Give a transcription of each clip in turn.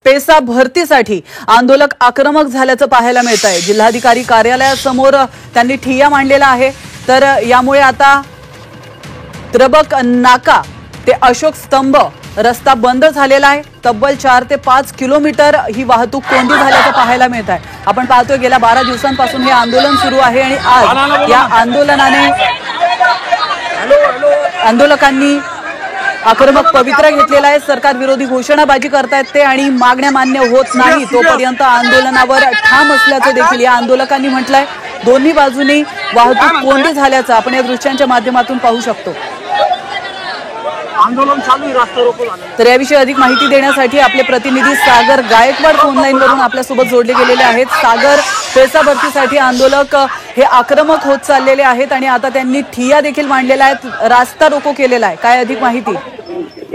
PESA भरतीसाठी आंदोलक आक्रमक झाल्याचं पाहायला मिळत आहे। जिल्हाधिकारी कार्यालयासमोर त्यांनी ठिय्या मांडलेला आहे। तर यामुळे आता त्र्यंबक नाका ते अशोक स्तंभ रस्ता बंद झालेला आहे। तब्बल 4 ते 5 किलोमीटर ही वाहतूक कोंडी झाल्याचं पाहायला मिळत आहे। आपण पाहतोय गेल्या 12 दिवसांपासून हे आंदोलन सुरू आहे आणि आज या आंदोलकांनी आक्रमक पवित्रा घेतलेला आहे। सरकार विरोधी घोषणाबाजी करतायत ते आणि मागण्या मान्य होत नाही तोपर्यंत आंदोलनावर ठाम असल्याचं देखील या आंदोलकांनी म्हटलंय। दोन्ही बाजूंनी वाहतूक कोंडी झाल्याचं आपण या दृश्यांच्या माध्यमातून पाहू शकतो। आंदोलन चालू आहे, रास्ता रोको झालं। तर याविषयी अधिक माहिती देण्यासाठी आपले प्रतिनिधी सागर गायकवाड ऑनलाईन वरून आपल्या सोबत जोडले गेलेले आहेत। सागर, पेसा भरतीसाठी आंदोलक हे आक्रमक होत चाललेले आहेत आणि आता त्यांनी ठिय्या देखील मांडलेला आहे, रास्ता रोको केलेला आहे, काय अधिक माहिती?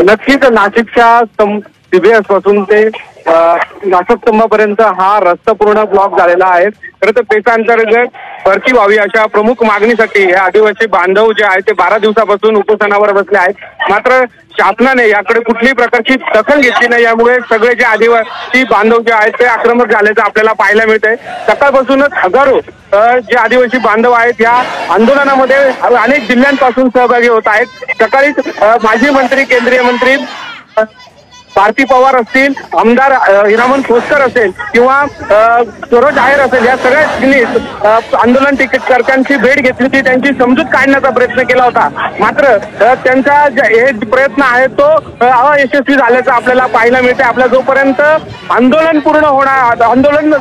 नक्कीच नाशिकच्या सीबीएस पासून ते नाशिक स्तंभापर्यंत हा रस्ता पूर्ण ब्लॉक झालेला आहे। खरं तर पेसा अंतर्गत भरती व्हावी अशा प्रमुख मागणीसाठी हे आदिवासी बांधव जे आहेत ते 12 दिवसापासून उपोषणावर बसले आहेत। मात्र शासनाने याकडे कुठल्याही प्रकारची दखल घेतली नाही, यामुळे सगळे जे आदिवासी बांधव जे आहेत ते आक्रमक झाल्याचं आपल्याला पाहायला मिळतंय। सकाळपासूनच हजारो जे आदिवासी बांधव आहेत या आंदोलनामध्ये अनेक जिल्ह्यांपासून सहभागी होत आहेत। सकाळीच माजी मंत्री, केंद्रीय मंत्री भारती पवार असतील, आमदार हिरामन खोसकर असेल किंवा सरोज आहेर असेल, या सगळ्यांनी आंदोलन तिकीटकर्त्यांची भेट घेतली होती, त्यांची समजूत काढण्याचा प्रयत्न केला होता। मात्र त्यांचा हे प्रयत्न आहे तो अयशस्वी झाल्याचं आपल्याला पाहायला मिळते। आपल्या जोपर्यंत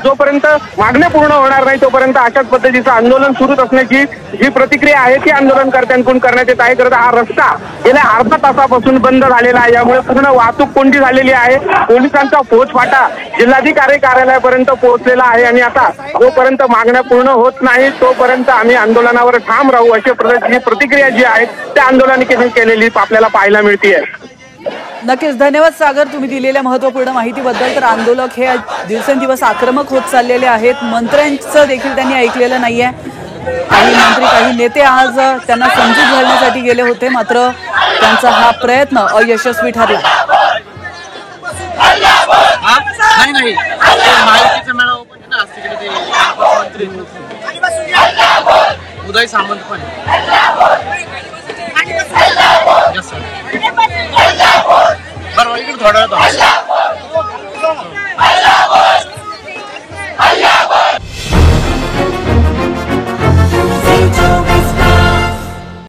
जोपर्यंत मागण्या पूर्ण होणार नाही तोपर्यंत अशाच पद्धतीचं आंदोलन सुरूच असण्याची जी प्रतिक्रिया आहे ती आंदोलनकर्त्यांकडून करण्यात येत आहे। करता हा रस्ता गेल्या अर्धा तासापासून बंद झालेला आहे, यामुळे पूर्ण वाहतूक कोंडी झालेली आहे। पोलिसांचा फौजफाटा जिल्हाधिकारी कार्यालयापर्यंत पोहोचलेला आहे आणि आता जोपर्यंत मागण्या पूर्ण होत नाही तोपर्यंत आम्ही आंदोलनावर ठाम राहू अशी प्रतिक्रिया जी आहे त्या आंदोलनाने केलेली आपल्याला पाहायला मिळते। नक्कीच धन्यवाद सागर, तुम्ही दिलेल्या महत्त्वपूर्ण माहितीबद्दल। तर आंदोलक हे दिवसेंदिवस आक्रमक होत चाललेले आहेत। मंत्र्यांचं देखील त्यांनी ऐकलेलं नाहीये। काही मंत्री, काही नेते आज त्यांना समजूत घालण्यासाठी गेले होते, मात्र त्यांचा हा प्रयत्न अयशस्वी ठरला। नाही माहितीचा मेळावा पण आहे ना, आज तिकडे ते मंत्री उदय सामंत पण बरोबर इकडे थोडा